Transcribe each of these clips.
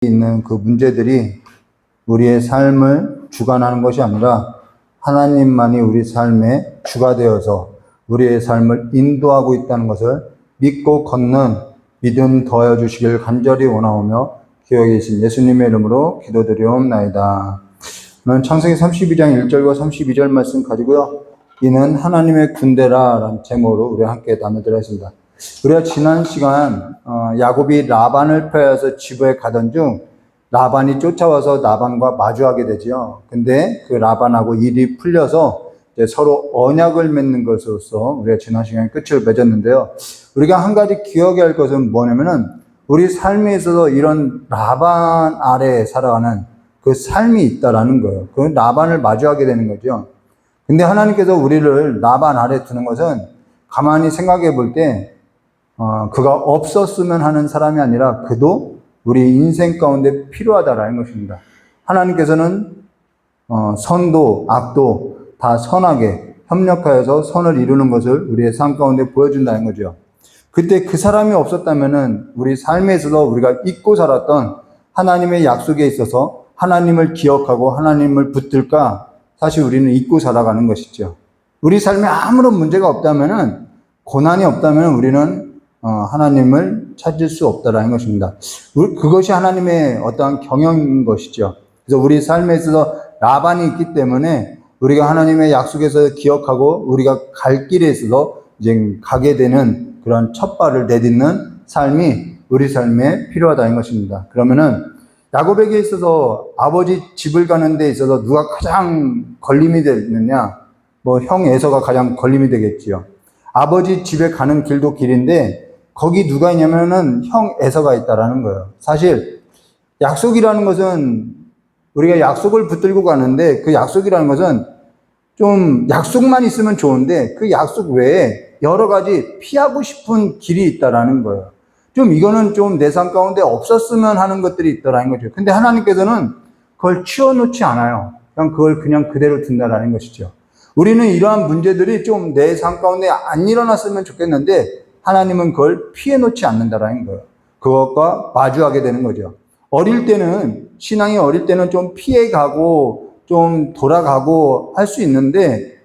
있는 그 문제들이 우리의 삶을 주관하는 것이 아니라 하나님만이 우리 삶의 주가 되어서 우리의 삶을 인도하고 있다는 것을 믿고 걷는 믿음 더하여 주시길 간절히 원하오며 기억에 계신 예수님의 이름으로 기도드리옵나이다. 오늘 창세기 32장 1절과 32절 말씀 가지고요. 이는 하나님의 군대라 라는 제목으로 우리 함께 나누도록 우리가 지난 시간 야곱이 라반을 패해서 집에 가던 중 라반이 쫓아와서 라반과 마주하게 되죠. 근데 그 라반하고 일이 풀려서 이제 서로 언약을 맺는 것으로서 우리가 지난 시간에 끝을 맺었는데요. 우리가 한 가지 기억해야 할 것은 뭐냐면은 우리 삶에 있어서 이런 라반 아래에 살아가는 그 삶이 있다라는 거예요. 그 라반을 마주하게 되는 거죠. 근데 하나님께서 우리를 라반 아래에 두는 것은 가만히 생각해 볼 때 그가 없었으면 하는 사람이 아니라 그도 우리 인생 가운데 필요하다라는 것입니다. 하나님께서는 선도 악도 다 선하게 협력하여서 선을 이루는 것을 우리의 삶 가운데 보여준다는 거죠. 그때 그 사람이 없었다면은 우리 삶에 있어서 우리가 잊고 살았던 하나님의 약속에 있어서 하나님을 기억하고 하나님을 붙들까 사실 우리는 잊고 살아가는 것이죠. 우리 삶에 아무런 문제가 없다면은 고난이 없다면 우리는 하나님을 찾을 수 없다라는 것입니다. 그것이 하나님의 어떠한 경영인 것이죠. 그래서 우리 삶에 있어서 라반이 있기 때문에 우리가 하나님의 약속에서 기억하고 우리가 갈 길에 있어서 이제 가게 되는 그런 첫 발을 내딛는 삶이 우리 삶에 필요하다는 것입니다. 그러면은 야곱에게 있어서 아버지 집을 가는 데 있어서 누가 가장 걸림이 되느냐? 형 에서가 가장 걸림이 되겠지요. 아버지 집에 가는 길도 길인데 거기 누가 있냐면은 형 에서가 있다라는 거예요. 사실 약속이라는 것은 우리가 약속을 붙들고 가는데 그 약속이라는 것은 좀 약속만 있으면 좋은데 그 약속 외에 여러 가지 피하고 싶은 길이 있다라는 거예요. 좀 이거는 좀 내 삶 가운데 없었으면 하는 것들이 있다라는 거죠. 근데 하나님께서는 그걸 치워놓지 않아요. 그걸 그냥 그대로 둔다라는 것이죠. 우리는 이러한 문제들이 좀 내 삶 가운데 안 일어났으면 좋겠는데 하나님은 그걸 피해놓지 않는다라는 거예요. 그것과 마주하게 되는 거죠. 신앙이 어릴 때는 좀 피해가고 좀 돌아가고 할 수 있는데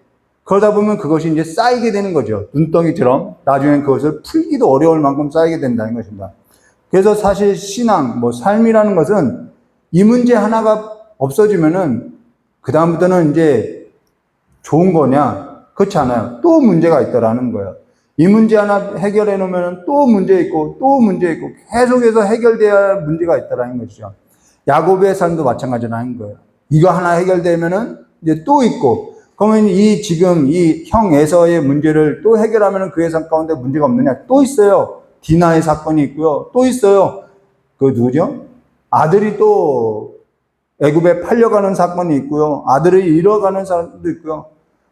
그러다 보면 그것이 이제 쌓이게 되는 거죠. 눈덩이처럼 나중에 그것을 풀기도 어려울 만큼 쌓이게 된다는 것입니다. 그래서 사실 신앙, 삶이라는 것은 이 문제 하나가 없어지면은 그다음부터는 이제 좋은 거냐? 그렇지 않아요. 또 문제가 있다라는 거예요. 이 문제 하나 해결해 놓으면 또 문제 있고 또 문제 있고 계속해서 해결돼야 할 문제가 있다라는 것이죠. 야곱의 삶도 마찬가지라는 거예요. 이거 하나 해결되면은 이제 또 있고 그러면 지금 이 형 에서의 문제를 또 해결하면은 그의 삶 가운데 문제가 없느냐? 또 있어요. 디나의 사건이 있고요. 또 있어요. 그 누구죠? 아들이 또 애굽에 팔려가는 사건이 있고요. 아들을 잃어가는 사람도 있고요.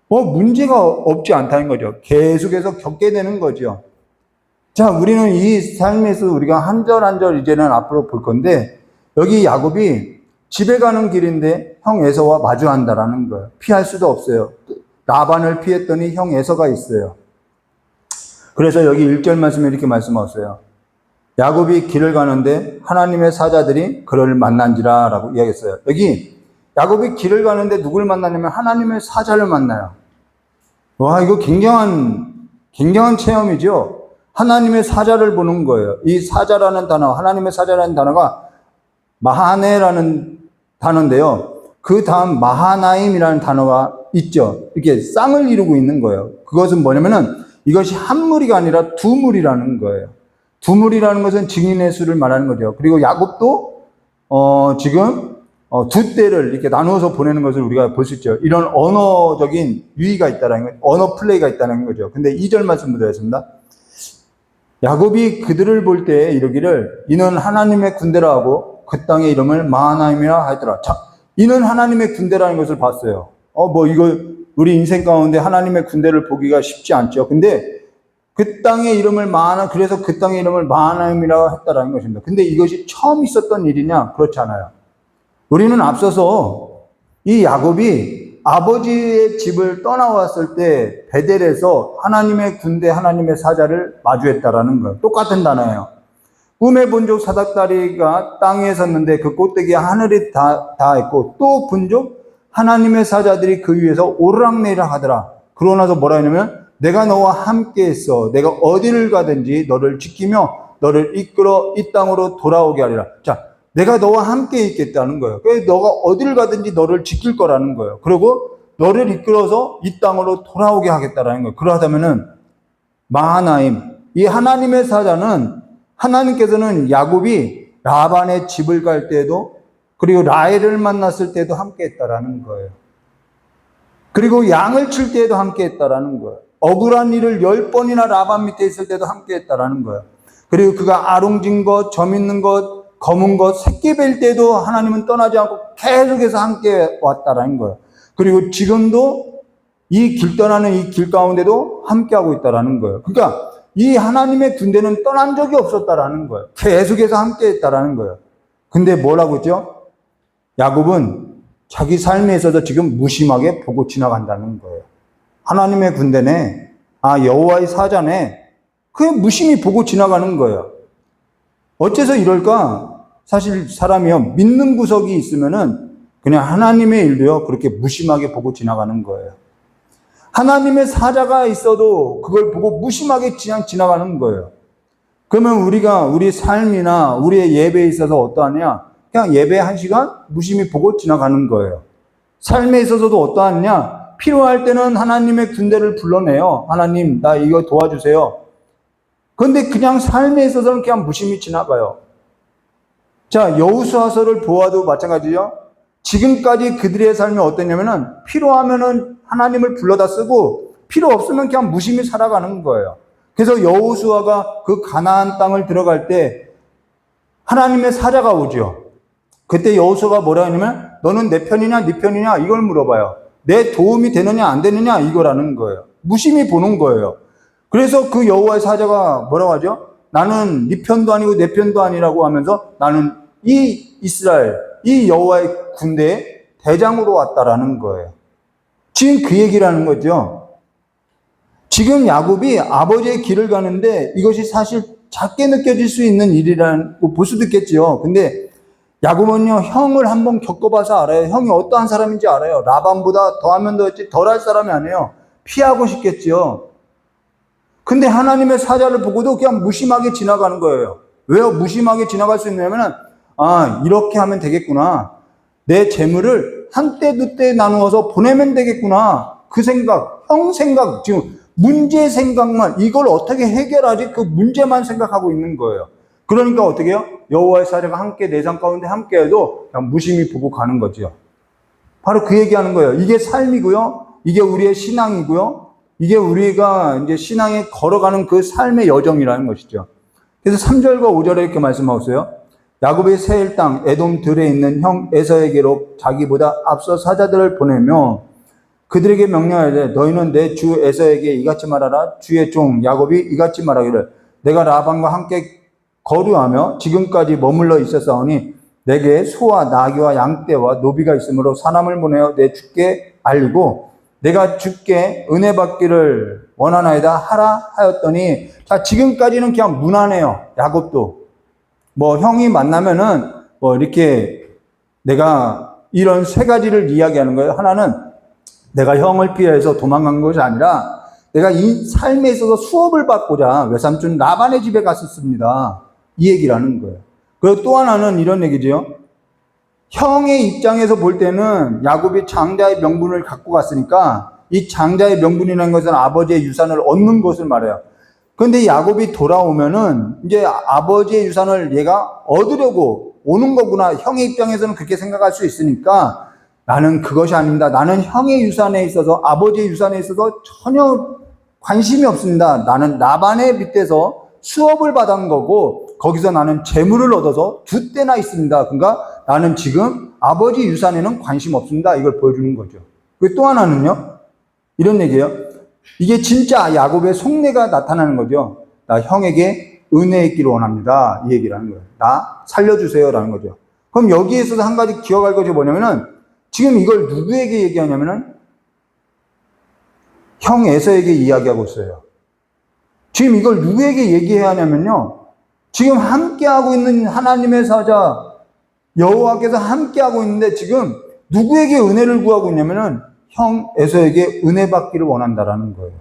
문제가 없지 않다는 거죠. 계속해서 겪게 되는 거죠. 자, 우리는 이 삶에서 우리가 한 절 한 절 이제는 앞으로 볼 건데, 여기 야곱이 집에 가는 길인데 형 에서와 마주한다라는 거예요. 피할 수도 없어요. 라반을 피했더니 형 에서가 있어요. 그래서 여기 1절 말씀에 이렇게 말씀하셨어요. 야곱이 길을 가는데 하나님의 사자들이 그를 만난지라 라고 이야기했어요. 여기 야곱이 길을 가는데 누굴 만나냐면 하나님의 사자를 만나요. 와, 이거 굉장한 체험이죠. 하나님의 사자를 보는 거예요. 이 사자라는 단어, 하나님의 사자라는 단어가 마하네라는 단어인데요. 그 다음 마하나임이라는 단어가 있죠. 이렇게 쌍을 이루고 있는 거예요. 그것은 뭐냐면은 이것이 한 무리가 아니라 두 무리라는 거예요. 두 무리라는 것은 증인의 수를 말하는 거죠. 그리고 야곱도 지금 두 때를 이렇게 나누어서 보내는 것을 우리가 볼 수 있죠. 이런 언어적인 유의가 있다는 거예요. 언어 플레이가 있다는 거죠. 근데 2절 말씀 드리겠습니다. 야곱이 그들을 볼 때 이르기를 이는 하나님의 군대라 하고 그 땅의 이름을 마하나임이라 하더라. 자, 이는 하나님의 군대라는 것을 봤어요. 이거 우리 인생 가운데 하나님의 군대를 보기가 쉽지 않죠. 근데 그 땅의 이름을 그래서 그 땅의 이름을 마하나임이라고 했다라는 것입니다. 근데 이것이 처음 있었던 일이냐? 그렇지 않아요. 우리는 앞서서 이 야곱이 아버지의 집을 떠나왔을 때 베델에서 하나님의 군대, 하나님의 사자를 마주했다라는 거예요. 똑같은 단어예요. 음의 본족 사닥다리가 땅 위에 섰는데 그 꼭대기에 하늘이 닿았고 또 본족 하나님의 사자들이 그 위에서 오르락내리락 하더라. 그러고 나서 뭐라 했냐면 내가 너와 함께 있어. 내가 어디를 가든지 너를 지키며 너를 이끌어 이 땅으로 돌아오게 하리라. 자, 내가 너와 함께 있겠다는 거예요. 그래서 너가 어디를 가든지 너를 지킬 거라는 거예요. 그리고 너를 이끌어서 이 땅으로 돌아오게 하겠다라는 거예요. 그러하다면은 마하나임, 이 하나님의 사자는 하나님께서는 야곱이 라반의 집을 갈 때에도 그리고 라헬을 만났을 때도 함께 했다라는 거예요. 그리고 양을 칠 때에도 함께 했다라는 거예요. 억울한 일을 10번이나 라반 밑에 있을 때도 함께 했다라는 거예요. 그리고 그가 아롱진 것, 점 있는 것, 검은 것, 새끼 뵐 때도 하나님은 떠나지 않고 계속해서 함께 왔다라는 거예요. 그리고 지금도 이 길 떠나는 이 길 가운데도 함께하고 있다라는 거예요. 그러니까 이 하나님의 군대는 떠난 적이 없었다라는 거예요. 계속해서 함께 했다라는 거예요. 근데 뭐라고 했죠? 야곱은 자기 삶에 있어서 지금 무심하게 보고 지나간다는 거예요. 하나님의 군대네, 여호와의 사자네, 그게 무심히 보고 지나가는 거예요. 어째서 이럴까? 사실 사람이요, 믿는 구석이 있으면은 그냥 하나님의 일도요, 그렇게 무심하게 보고 지나가는 거예요. 하나님의 사자가 있어도 그걸 보고 무심하게 그냥 지나가는 거예요. 그러면 우리가 우리 삶이나 우리의 예배에 있어서 어떠하냐? 그냥 예배 1시간 무심히 보고 지나가는 거예요. 삶에 있어서도 어떠하냐? 필요할 때는 하나님의 군대를 불러내요. 하나님, 나 이거 도와주세요. 그런데 그냥 삶에 있어서는 그냥 무심히 지나가요. 자, 여호수아서를 보아도 마찬가지죠. 지금까지 그들의 삶이 어땠냐면은 필요하면은 하나님을 불러다 쓰고 필요 없으면 그냥 무심히 살아가는 거예요. 그래서 여호수아가 그 가나안 땅을 들어갈 때 하나님의 사자가 오죠. 그때 여호수아가 뭐라 하냐면 너는 내 편이냐 네 편이냐 이걸 물어봐요. 내 도움이 되느냐 안 되느냐 이거라는 거예요. 무심히 보는 거예요. 그래서 그 여호와의 사자가 뭐라고 하죠? 나는 네 편도 아니고 내 편도 아니라고 하면서 나는 이 이스라엘, 이 여호와의 군대의 대장으로 왔다라는 거예요. 지금 그 얘기를 하는 거죠. 지금 야곱이 아버지의 길을 가는데 이것이 사실 작게 느껴질 수 있는 일이라는 볼 수도 있겠죠. 근데 야곱은요, 형을 한번 겪어봐서 알아요. 형이 어떠한 사람인지 알아요. 라반보다 더하면 더했지 덜할 사람이 아니에요. 피하고 싶겠죠. 근데 하나님의 사자를 보고도 그냥 무심하게 지나가는 거예요. 왜요? 무심하게 지나갈 수 있냐면은 이렇게 하면 되겠구나. 내 재물을 한때 두때 나누어서 보내면 되겠구나. 그 생각, 형 생각, 지금 문제 생각만, 이걸 어떻게 해결하지? 그 문제만 생각하고 있는 거예요. 그러니까 어떻게 해요? 여호와의 사자가 함께 내 삶 가운데 함께해도 그냥 무심히 보고 가는 거죠. 바로 그 얘기하는 거예요. 이게 삶이고요. 이게 우리의 신앙이고요. 이게 우리가 이제 신앙에 걸어가는 그 삶의 여정이라는 것이죠. 그래서 3절과 5절에 이렇게 말씀하고 있어요. 야곱의 세일 땅 에돔 들에 있는 형 에서에게로 자기보다 앞서 사자들을 보내며 그들에게 명령하되 너희는 내 주 에서에게 이같이 말하라. 주의 종 야곱이 이같이 말하기를 내가 라반과 함께 거류하며 지금까지 머물러 있었사오니 내게 소와 나귀와 양떼와 노비가 있으므로 사람을 보내어 내 주께 알리고 내가 주께 은혜 받기를 원하나이다 하라 하였더니, 자, 지금까지는 그냥 무난해요. 야곱도 뭐 형이 만나면은 뭐 이렇게 내가 이런 세 가지를 이야기하는 거예요. 하나는 내가 형을 피해서 도망간 것이 아니라 내가 이 삶에 있어서 수업을 받고자 외삼촌 라반의 집에 갔었습니다. 이 얘기를 하는 거예요. 그리고 또 하나는 이런 얘기죠. 형의 입장에서 볼 때는 야곱이 장자의 명분을 갖고 갔으니까 이 장자의 명분이라는 것은 아버지의 유산을 얻는 것을 말해요. 그런데 야곱이 돌아오면은 이제 아버지의 유산을 얘가 얻으려고 오는 거구나. 형의 입장에서는 그렇게 생각할 수 있으니까 나는 그것이 아닙니다. 나는 형의 유산에 있어서 아버지의 유산에 있어서 전혀 관심이 없습니다. 나는 라반의 밑에서 수업을 받은 거고 거기서 나는 재물을 얻어서 두 때나 있습니다. 그러니까 나는 지금 아버지 유산에는 관심 없습니다. 이걸 보여주는 거죠. 그리고 또 하나는요. 이런 얘기예요. 이게 진짜 야곱의 속내가 나타나는 거죠. 나 형에게 은혜 있기를 원합니다. 이 얘기를 하는 거예요. 나 살려주세요. 라는 거죠. 그럼 여기에 있어서 한 가지 기억할 것이 뭐냐면은 지금 이걸 누구에게 얘기하냐면은 형 에서에게 이야기하고 있어요. 지금 이걸 누구에게 얘기해야 하냐면요. 지금 함께하고 있는 하나님의 사자 여호와께서 함께하고 있는데 지금 누구에게 은혜를 구하고 있냐면은 형 에서에게 은혜 받기를 원한다라는 거예요.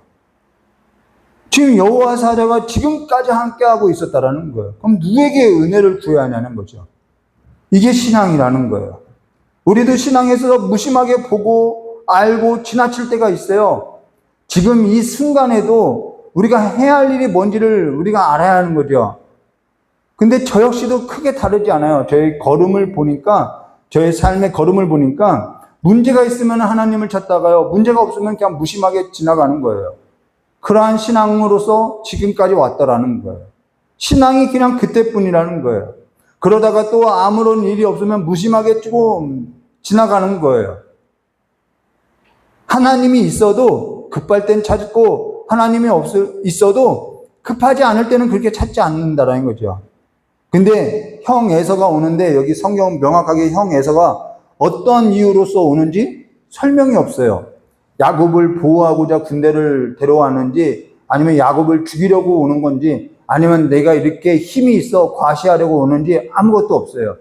지금 여호와 사자가 지금까지 함께하고 있었다라는 거예요. 그럼 누구에게 은혜를 구해야 하냐는 거죠. 이게 신앙이라는 거예요. 우리도 신앙에 있어서 무심하게 보고 알고 지나칠 때가 있어요. 지금 이 순간에도 우리가 해야 할 일이 뭔지를 우리가 알아야 하는 거죠. 근데 저 역시도 크게 다르지 않아요. 저의 걸음을 보니까, 저의 삶의 걸음을 보니까 문제가 있으면 하나님을 찾다가요. 문제가 없으면 그냥 무심하게 지나가는 거예요. 그러한 신앙으로서 지금까지 왔다라는 거예요. 신앙이 그냥 그때뿐이라는 거예요. 그러다가 또 아무런 일이 없으면 무심하게 조금 지나가는 거예요. 하나님이 있어도 급할 땐 찾고 하나님이 있어도 급하지 않을 때는 그렇게 찾지 않는다라는 거죠. 근데 형 에서가 오는데 여기 성경은 명확하게 형 에서가 어떤 이유로서 오는지 설명이 없어요. 야곱을 보호하고자 군대를 데려왔는지 아니면 야곱을 죽이려고 오는 건지 아니면 내가 이렇게 힘이 있어 과시하려고 오는지 아무것도 없어요.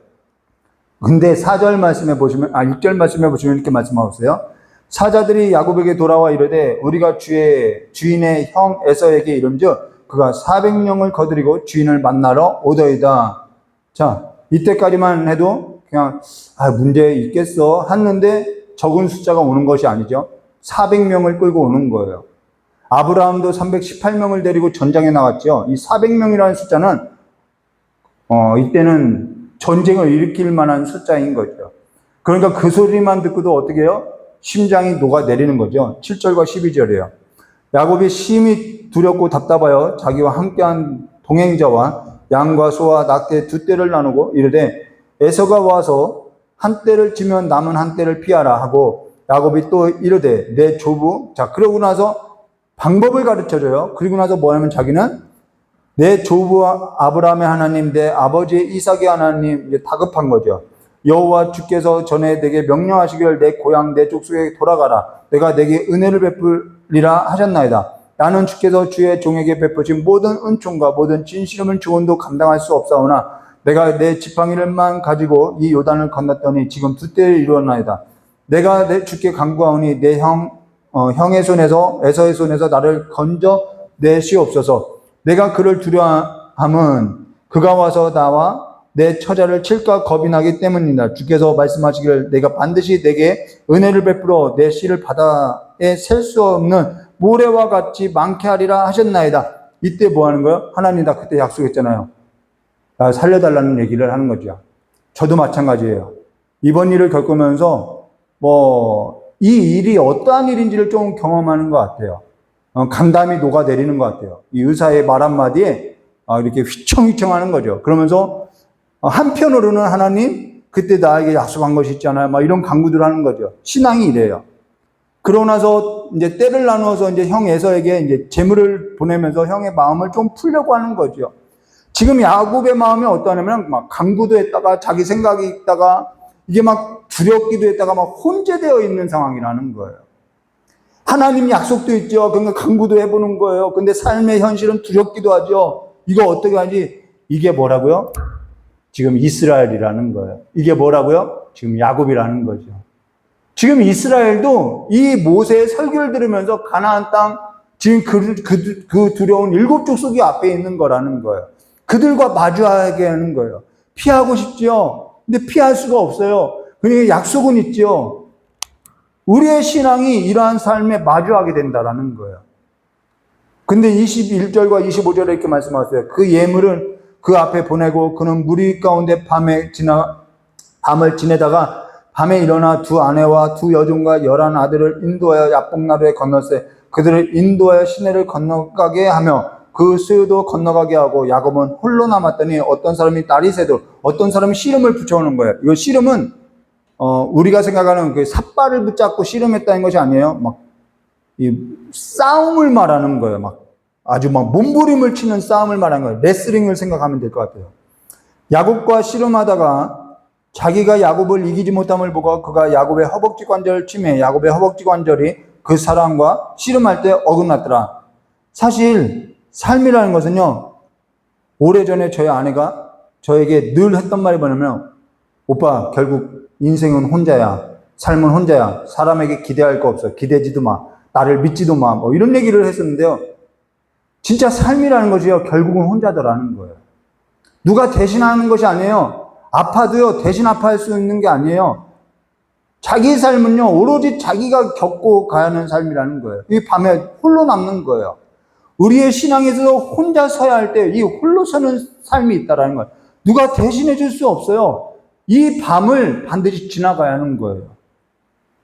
근데 4절 말씀에 보시면 6절 말씀에 보시면 이렇게 말씀하고 있어요. 사자들이 야곱에게 돌아와 이르되 우리가 주인의 형 에서에게 이름즉 그가 400명을 거두리고 주인을 만나러 오더이다. 자, 이때까지만 해도 그냥 문제 있겠어 했는데 적은 숫자가 오는 것이 아니죠. 400명을 끌고 오는 거예요. 아브라함도 318명을 데리고 전장에 나갔죠. 이 400명이라는 숫자는 이때는 전쟁을 일으킬 만한 숫자인 거죠. 그러니까 그 소리만 듣고도 어떻게 해요? 심장이 녹아내리는 거죠. 7절과 12절이에요. 야곱이 심히 두렵고 답답하여 자기와 함께한 동행자와 양과 소와 낙대 두 떼를 나누고 이르되 에서가 와서 한 떼를 치면 남은 한 떼를 피하라 하고 야곱이 또 이르되 내 조부 자 그러고 나서 방법을 가르쳐줘요. 그리고 나서 뭐냐면 자기는 내 조부 아브라함의 하나님 내 아버지 이삭의 하나님 이제 다급한 거죠. 여호와 주께서 전에 내게 명령하시기를 내 고향 내 족속에 돌아가라 내가 내게 은혜를 베풀리라 하셨나이다. 나는 주께서 주의 종에게 베푸신 모든 은총과 모든 진실함을 조금도 감당할 수 없사오나 내가 내 지팡이를만 가지고 이 요단을 건넜더니 지금 두 떼를 이루었나이다. 내가 내 주께 간구하오니 내 형의 손에서 에서의 손에서 나를 건져 내시옵소서. 내가 그를 두려워함은 그가 와서 나와 내 처자를 칠까 겁이 나기 때문이다. 주께서 말씀하시기를 내가 반드시 내게 은혜를 베풀어 내 씨를 바다에 셀 수 없는 모래와 같이 많게 하리라 하셨나이다. 이때 뭐 하는 거예요? 하나님 다 그때 약속했잖아요. 나 살려달라는 얘기를 하는 거죠. 저도 마찬가지예요. 이번 일을 겪으면서 이 일이 어떠한 일인지를 좀 경험하는 것 같아요. 감담이 녹아내리는 것 같아요. 이 의사의 말 한마디에 이렇게 휘청휘청 하는 거죠. 그러면서 한편으로는 하나님 그때 나에게 약속한 것이 있잖아요. 막 이런 간구들을 하는 거죠. 신앙이 이래요. 그러고 나서 이제 때를 나누어서 이제 형 에서에게 이제 재물을 보내면서 형의 마음을 좀 풀려고 하는 거죠. 지금 야곱의 마음이 어떠냐면 막 간구도 했다가 자기 생각이 있다가 이게 막 두렵기도 했다가 막 혼재되어 있는 상황이라는 거예요. 하나님 약속도 있죠. 그러니까 간구도 해보는 거예요. 근데 삶의 현실은 두렵기도 하죠. 이거 어떻게 하지? 이게 뭐라고요? 지금 이스라엘이라는 거예요. 이게 뭐라고요? 지금 야곱이라는 거죠. 지금 이스라엘도 이 모세의 설교를 들으면서 가나안 땅 지금 그 두려운 7 족속이 앞에 있는 거라는 거예요. 그들과 마주하게 하는 거예요. 피하고 싶죠. 근데 피할 수가 없어요. 그러니까 약속은 있죠. 우리의 신앙이 이러한 삶에 마주하게 된다라는 거예요. 근데 21절과 25절에 이렇게 말씀하세요. 그 예물은 그 앞에 보내고 그는 무리 가운데 밤을 지내다가 밤에 일어나 두 아내와 두 여종과 11 아들을 인도하여 야복나루에 건넜으되 그들을 인도하여 시내를 건너가게 하며 그 수요도 건너가게 하고 야곱은 홀로 남았더니 어떤 사람이 다리 세도록 어떤 사람이 씨름을 붙여오는 거예요. 이거 씨름은 우리가 생각하는 그 삿발을 붙잡고 씨름했다는 것이 아니에요. 이 싸움을 말하는 거예요. 아주 몸부림을 치는 싸움을 말하는 거예요. 레슬링을 생각하면 될 것 같아요. 야곱과 씨름하다가 자기가 야곱을 이기지 못함을 보고 그가 야곱의 허벅지 관절을 치매 야곱의 허벅지 관절이 그 사람과 씨름할 때 어긋났더라. 사실 삶이라는 것은요. 오래전에 저희 아내가 저에게 늘 했던 말이 뭐냐면, 오빠, 결국 인생은 혼자야. 삶은 혼자야. 사람에게 기대할 거 없어. 기대지도 마. 나를 믿지도 마. 뭐 이런 얘기를 했었는데요. 진짜 삶이라는 것이요, 결국은 혼자더라는 거예요. 누가 대신하는 것이 아니에요. 아파도요, 대신 아파할 수 있는 게 아니에요. 자기 삶은요, 오로지 자기가 겪고 가야 하는 삶이라는 거예요. 이 밤에 홀로 남는 거예요. 우리의 신앙에서 혼자 서야 할 때 이 홀로 서는 삶이 있다라는 거예요. 누가 대신해 줄 수 없어요. 이 밤을 반드시 지나가야 하는 거예요.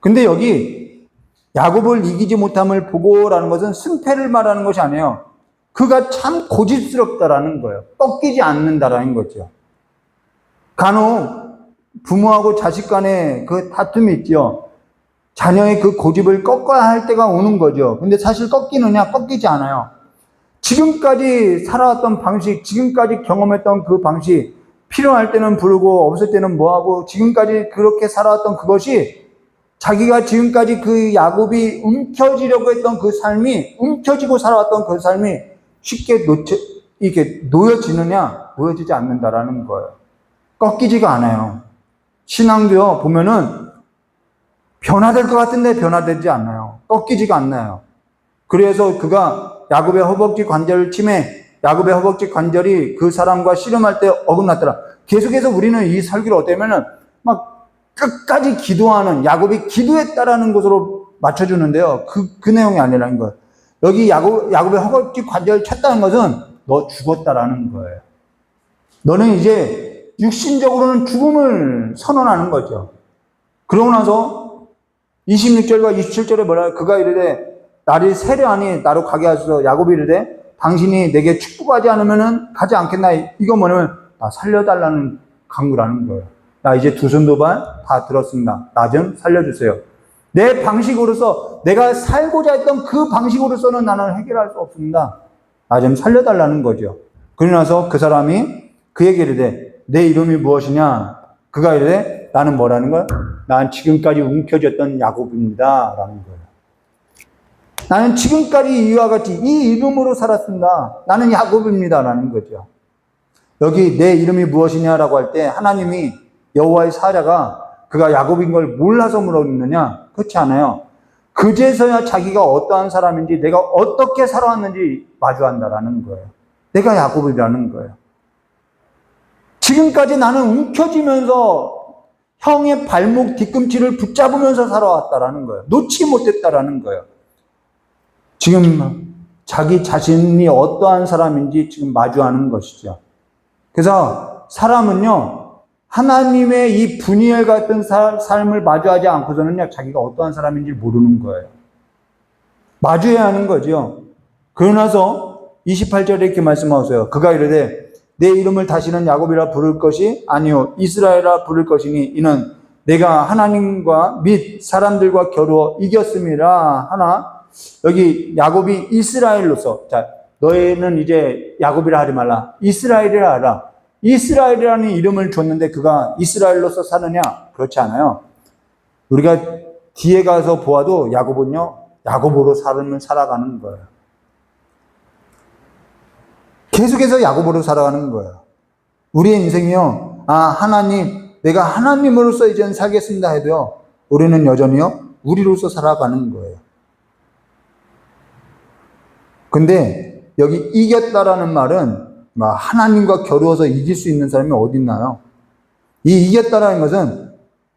근데 여기 야곱을 이기지 못함을 보고라는 것은 승패를 말하는 것이 아니에요. 그가 참 고집스럽다라는 거예요. 꺾이지 않는다라는 거죠. 간혹 부모하고 자식 간에 그 다툼이 있죠. 자녀의 그 고집을 꺾어야 할 때가 오는 거죠. 근데 사실 꺾이느냐? 꺾이지 않아요. 지금까지 살아왔던 방식, 지금까지 경험했던 그 방식, 필요할 때는 부르고 없을 때는 뭐하고 지금까지 그렇게 살아왔던 그것이 자기가 지금까지 그 야곱이 움켜쥐려고 했던 그 삶이, 움켜쥐고 살아왔던 그 삶이 쉽게 이게 놓여지느냐? 놓여지지 않는다라는 거예요. 꺾이지가 않아요. 신앙도요, 보면은 변화될 것 같은데 변화되지 않아요. 꺾이지가 않나요. 그래서 그가 야곱의 허벅지 관절을 침해 야곱의 허벅지 관절이 그 사람과 씨름할 때 어긋났더라. 계속해서 우리는 이 설교를 어때면은 막 끝까지 기도하는, 야곱이 기도했다라는 것으로 맞춰주는데요. 그 내용이 아니라는 거예요. 여기 야곱의 허벅지 관절을 쳤다는 것은 너 죽었다라는 거예요. 너는 이제 육신적으로는 죽음을 선언하는 거죠. 그러고 나서 26절과 27절에 뭐라, 그가 이르되 날이 세려하니 나로 가게 하소서. 야곱이 이르되 당신이 내게 축복하지 않으면 가지 않겠나. 이거 뭐냐면 나 살려달라는 강구라는 거예요. 나 이제 두 손 두 발 다 들었습니다. 나 좀 살려주세요. 내 방식으로서, 내가 살고자 했던 그 방식으로서는 나는 해결할 수 없습니다. 나 좀 살려달라는 거죠. 그러고 나서 그 사람이 그에게 이르되 내 이름이 무엇이냐. 그가 이르되 나는 뭐라는 거야? 난 지금까지 움켜쥐었던 야곱입니다 라는 거예요. 나는 지금까지 이와 같이 이 이름으로 살았습니다. 나는 야곱입니다 라는 거죠. 여기 내 이름이 무엇이냐라고 할 때 하나님이, 여호와의 사자가 그가 야곱인 걸 몰라서 물었느냐? 그렇지 않아요. 그제서야 자기가 어떠한 사람인지, 내가 어떻게 살아왔는지 마주한다라는 거예요. 내가 야곱이라는 거예요. 지금까지 나는 움켜쥐면서 형의 발목 뒤꿈치를 붙잡으면서 살아왔다라는 거예요. 놓지 못했다라는 거예요. 지금 자기 자신이 어떠한 사람인지 지금 마주하는 것이죠. 그래서 사람은요, 하나님의 이 분이엘 같은 삶을 마주하지 않고서는요, 자기가 어떠한 사람인지 모르는 거예요. 마주해야 하는 거죠. 그러고 나서 28절에 이렇게 말씀하세요. 그가 이르되 내 이름을 다시는 야곱이라 부를 것이 아니요 이스라엘이라 부를 것이니 이는 내가 하나님과 및 사람들과 겨루어 이겼음이라 하나. 여기 야곱이 이스라엘로서, 자, 너희는 이제 야곱이라 하지 말라. 이스라엘이라 하라. 이스라엘이라는 이름을 줬는데 그가 이스라엘로서 사느냐? 그렇지 않아요. 우리가 뒤에 가서 보아도 야곱은요, 야곱으로 삶을 살아가는 거예요. 계속해서 야곱으로 살아가는 거예요. 우리의 인생이요, 하나님, 내가 하나님으로서 이제는 살겠습니다 해도요, 우리는 여전히요, 우리로서 살아가는 거예요. 근데 여기 이겼다라는 말은 하나님과 겨루어서 이길 수 있는 사람이 어디 있나요? 이 이겼다라는 것은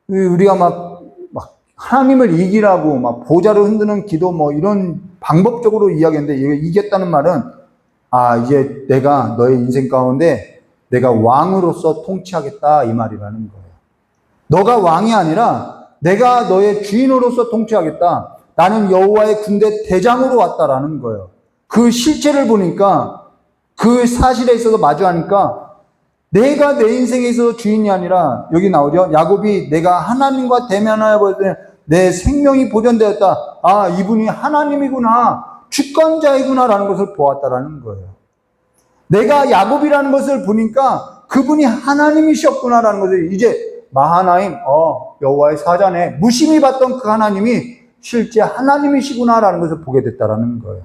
우리가 막 하나님을 이기라고 막 보좌를 흔드는 기도 뭐 이런 방법적으로 이야기했는데, 이겼다는 말은 이제 내가 너의 인생 가운데 내가 왕으로서 통치하겠다 이 말이라는 거예요. 너가 왕이 아니라 내가 너의 주인으로서 통치하겠다. 나는 여호와의 군대 대장으로 왔다라는 거예요. 그 실체를 보니까, 그 사실에 있어서 마주하니까 내가 내 인생에 있어서 주인이 아니라, 여기 나오죠. 야곱이 내가 하나님과 대면하여 볼 때 내 생명이 보존되었다. 이분이 하나님이구나, 주권자이구나라는 것을 보았다라는 거예요. 내가 야곱이라는 것을 보니까 그분이 하나님이셨구나라는 것을, 이제 마하나임, 여호와의 사자네, 무심히 봤던 그 하나님이 실제 하나님이시구나라는 것을 보게 됐다라는 거예요.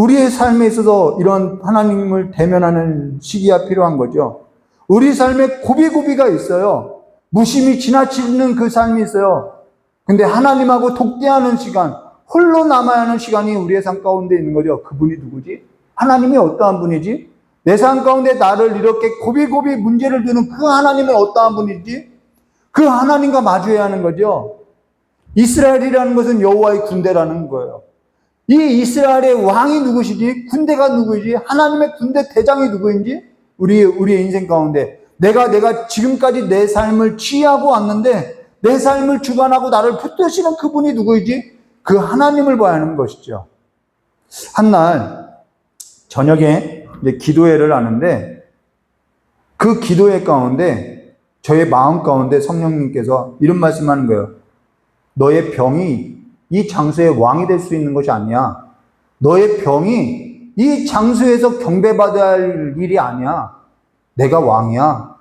우리의 삶에 있어서 이런 하나님을 대면하는 시기가 필요한 거죠. 우리 삶에 고비고비가 있어요. 무심히 지나치는 그 삶이 있어요. 근데 하나님하고 독대하는 시간, 홀로 남아야 하는 시간이 우리의 삶 가운데 있는 거죠. 그분이 누구지? 하나님이 어떠한 분이지? 내 삶 가운데 나를 이렇게 고비고비 문제를 두는 그 하나님은 어떠한 분이지? 그 하나님과 마주해야 하는 거죠. 이스라엘이라는 것은 여호와의 군대라는 거예요. 이 이스라엘의 왕이 누구시지? 군대가 누구이지? 하나님의 군대 대장이 누구인지? 우리의 인생 가운데 내가 지금까지 내 삶을 지휘하고 왔는데 내 삶을 주관하고 나를 붙드시는 그분이 누구이지? 그 하나님을 봐야 하는 것이죠. 한날 저녁에 이제 기도회를 하는데 그 기도회 가운데 저의 마음 가운데 성령님께서 이런 말씀하는 거예요. 너의 병이 이 장소의 왕이 될 수 있는 것이 아니야. 너의 병이 이 장소에서 경배받아야 할 일이 아니야. 내가 왕이야.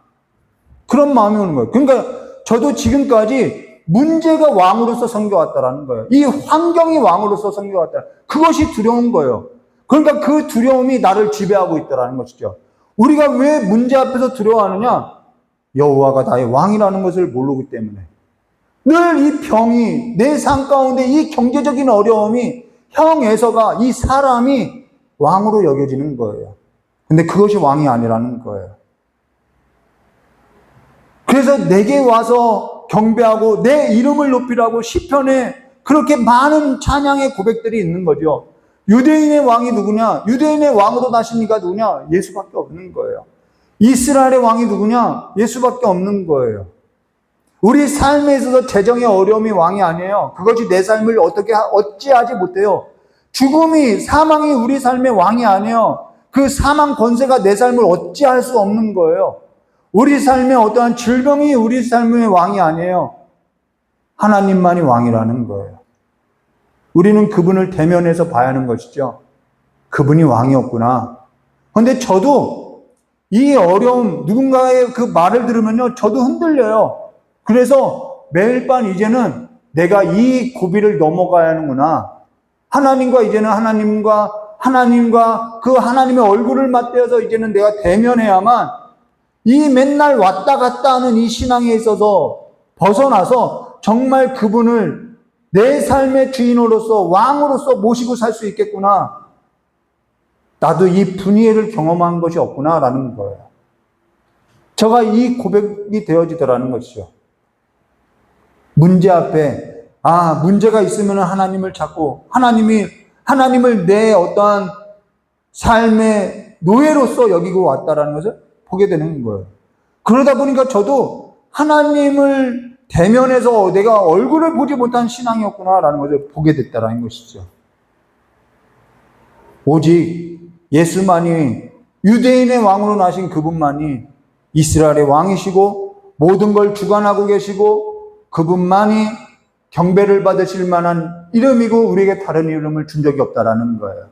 그런 마음이 오는 거예요. 그러니까 저도 지금까지 문제가 왕으로서 섬겨왔다라는 거예요. 이 환경이 왕으로서 섬겨왔다. 그것이 두려운 거예요. 그러니까 그 두려움이 나를 지배하고 있다라는 것이죠. 우리가 왜 문제 앞에서 두려워하느냐? 여호와가 나의 왕이라는 것을 모르기 때문에. 늘 이 병이 내 삶 가운데 이 경제적인 어려움이 형에서가 이 사람이 왕으로 여겨지는 거예요. 근데 그것이 왕이 아니라는 거예요. 그래서 내게 와서 경배하고 내 이름을 높이라고 시편에 그렇게 많은 찬양의 고백들이 있는 거죠. 유대인의 왕이 누구냐? 유대인의 왕으로 나신 이가 누구냐? 예수밖에 없는 거예요. 이스라엘의 왕이 누구냐? 예수밖에 없는 거예요. 우리 삶에 있어서 재정의 어려움이 왕이 아니에요. 그것이 내 삶을 어찌하지 못해요. 죽음이, 사망이 우리 삶의 왕이 아니에요. 그 사망 권세가 내 삶을 어찌할 수 없는 거예요. 우리 삶의 어떠한 질병이 우리 삶의 왕이 아니에요. 하나님만이 왕이라는 거예요. 우리는 그분을 대면해서 봐야 하는 것이죠. 그분이 왕이었구나. 그런데 저도 이 어려움, 누군가의 그 말을 들으면요, 저도 흔들려요. 그래서 매일 밤 이제는 내가 이 고비를 넘어가야 하는구나. 이제는 하나님과 그 하나님의 얼굴을 맞대어서 이제는 내가 대면해야만 이 맨날 왔다 갔다 하는 이 신앙에 있어서 벗어나서 정말 그분을 내 삶의 주인으로서 왕으로서 모시고 살 수 있겠구나. 나도 이 분이엘을 경험한 것이 없구나라는 거예요. 제가 이 고백이 되어지더라는 것이죠. 문제 앞에 문제가 있으면 하나님을 찾고 하나님을 내 어떠한 삶의 노예로서 여기고 왔다라는 것을 보게 되는 거예요. 그러다 보니까 저도 하나님을 대면해서 내가 얼굴을 보지 못한 신앙이었구나라는 것을 보게 됐다라는 것이죠. 오직 예수만이 유대인의 왕으로 나신 그분만이 이스라엘의 왕이시고 모든 걸 주관하고 계시고 그분만이 경배를 받으실 만한 이름이고 우리에게 다른 이름을 준 적이 없다라는 거예요.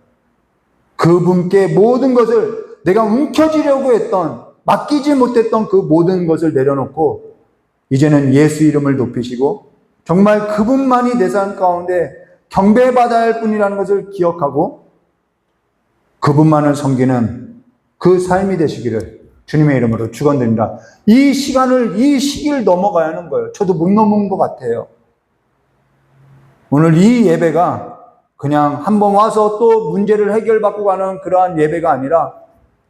그분께 모든 것을 내가 움켜쥐려고 했던 맡기지 못했던 그 모든 것을 내려놓고 이제는 예수 이름을 높이시고 정말 그분만이 내 삶 가운데 경배받아야 할 분이라는 것을 기억하고 그분만을 섬기는 그 삶이 되시기를 주님의 이름으로 축원드립니다. 이 시기를 넘어가야 하는 거예요. 저도 못 넘은 것 같아요. 오늘 이 예배가 그냥 한번 와서 또 문제를 해결받고 가는 그러한 예배가 아니라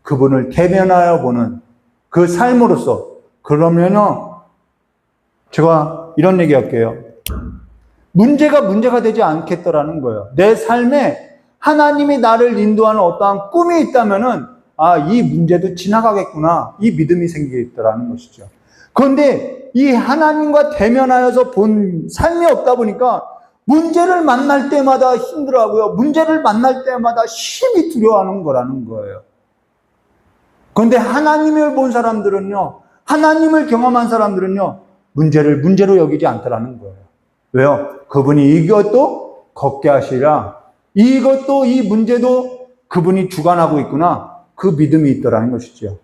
그분을 대면하여 보는 그 삶으로서 그러면요 제가 이런 얘기 할게요. 문제가 되지 않겠더라는 거예요. 내 삶에 하나님이 나를 인도하는 어떠한 꿈이 있다면은 이 문제도 지나가겠구나. 이 믿음이 생기겠더라는 것이죠. 그런데 이 하나님과 대면하여서 본 삶이 없다 보니까 문제를 만날 때마다 힘들어하고요. 문제를 만날 때마다 심히 두려워하는 거라는 거예요. 그런데 하나님을 본 사람들은요. 하나님을 경험한 사람들은요. 문제를 문제로 여기지 않더라는 거예요. 왜요? 그분이 이것도 걷게 하시라. 이것도 이 문제도 그분이 주관하고 있구나. 그 믿음이 있더라는 것이죠.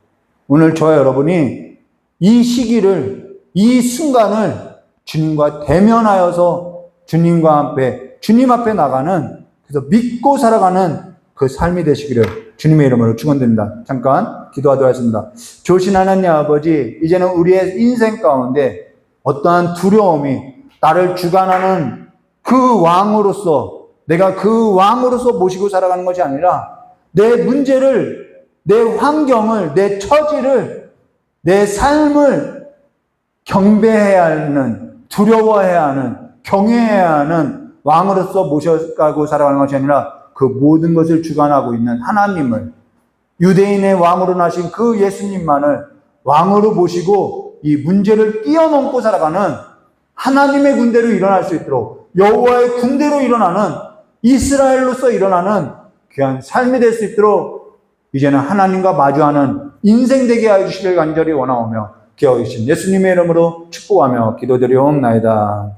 오늘 저와 여러분이 이 시기를, 이 순간을 주님과 대면하여서 주님 앞에 나가는, 그래서 믿고 살아가는 그 삶이 되시기를 주님의 이름으로 축원드립니다. 잠깐 기도하도록 하겠습니다. 좋으신 하나님 아버지, 이제는 우리의 인생 가운데 어떠한 두려움이 나를 주관하는 그 왕으로서, 내가 그 왕으로서 모시고 살아가는 것이 아니라 내 문제를, 내 환경을, 내 처지를, 내 삶을 경배해야 하는, 두려워해야 하는, 경외해야 하는 왕으로서 모셔가고 살아가는 것이 아니라 그 모든 것을 주관하고 있는 하나님을, 유대인의 왕으로 나신 그 예수님만을 왕으로 모시고 이 문제를 뛰어넘고 살아가는 하나님의 군대로 일어날 수 있도록, 여호와의 군대로 일어나는, 이스라엘로서 일어나는 귀한 삶이 될 수 있도록 이제는 하나님과 마주하는 인생 되게 해주시길 간절히 원하오며 기억해 주신 예수님의 이름으로 축복하며 기도드리옵나이다.